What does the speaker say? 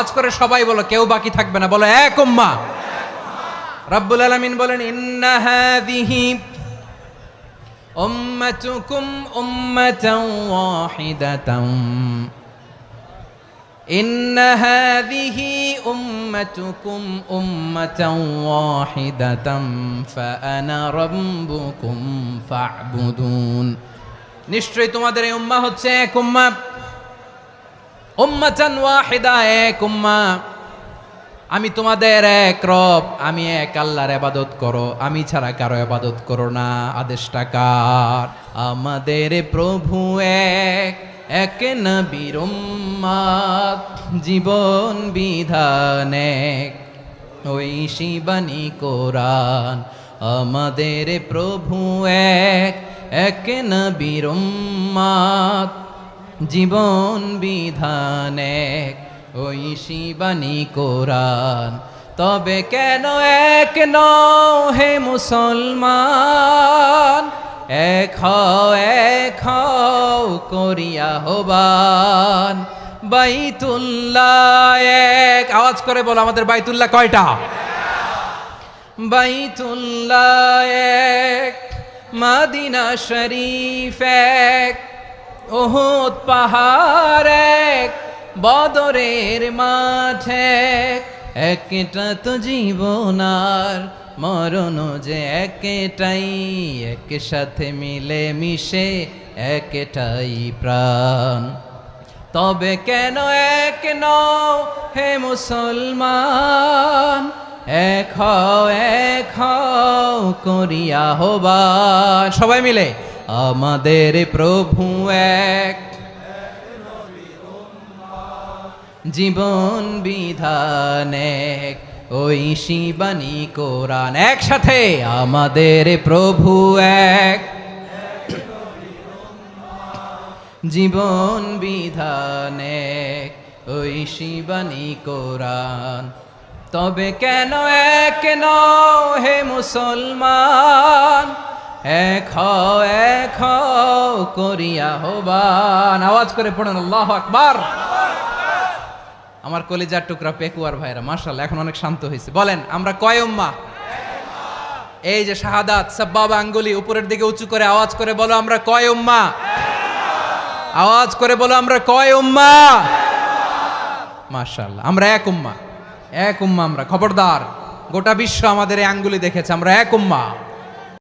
আওয়াজ করে সবাই বলো, কেউ বাকি থাকবে না, বলো এক উম্মাহ। রব্বুল আলামিন বলেন ইন্না হাযিহি উম্মাতুকুম উম্মাতান ওয়াহিদাতান ইন্না হাযিহি উম্মাতুকুম উম্মাতান ওয়াহিদাতান ফাআনা রাব্বুকুম ফা'বুদুন। নিশ্চয়ই তোমাদের এই উম্মাহ হচ্ছে এক উম্মাহ, উম্মাতান ওয়াহিদা, এক উম্মাহ। আমি তোমাদের এক রব, আমি এক আল্লাহর ইবাদত করো, আমি ছাড়া কারো ইবাদত করো না। আদেশটা কার? আমাদের প্রভু এক, এক নবীর উম্মত, জীবন বিধান এক, ওই শিবানী কোরআন। আমাদের প্রভু এক, এক নবীর উম্মত, জীবন বিধান এক, ওই শিবানী কোরআন। তবে কেন এক নও হে মুসলমান, এক হও করিয়া হবান। বাইতুল্লাহ এক, আওয়াজ করে বলো আমাদের বাইতুল্লাহ কয়টা? বাইতুল্লাহ এক, মদিনা শরীফ এক, উহুদ পাহাড় এক, বদরের মাঠে একটা তো জীবন আর মরণ যে একটাই, এক সাথে মিলে মিশে একটাই প্রাণ। তবে কেন এক নও হে মুসলমান, এক হও করিয়া হবান। সবাই মিলে আমাদের প্রভু এক, জীবন বিধান এক, ওই শিবানী কোরআন। একসাথে আমাদের প্রভু এক, জীবন বিধান এক, ওই শিবানী কোরআন। তবে কেন এক নও হে মুসলমান, এক হও করিয়া হবান। আওয়াজ করে পড়েন আল্লাহু আকবার। আমার কলিজার টুকরা পেকুয়ার ভাইরা মাশাআল্লাহ এখন অনেক শান্ত হয়েছে। বলেন আমরা কয় উম্মাহ? এই যে শাহাদাত সাব্বাবা আঙ্গুলি উপরের দিকে উঁচু করে আওয়াজ করে বলো আমরা কয় উম্মাহ? আওয়াজ করে বলো আমরা কয় উম্মাহ? মাশাআল্লাহ আমরা এক উম্মাহ, এক উম্মাহ আমরা। খবরদার, গোটা বিশ্ব আমাদের এই আঙ্গুলি দেখেছে, আমরা এক উম্মাহ।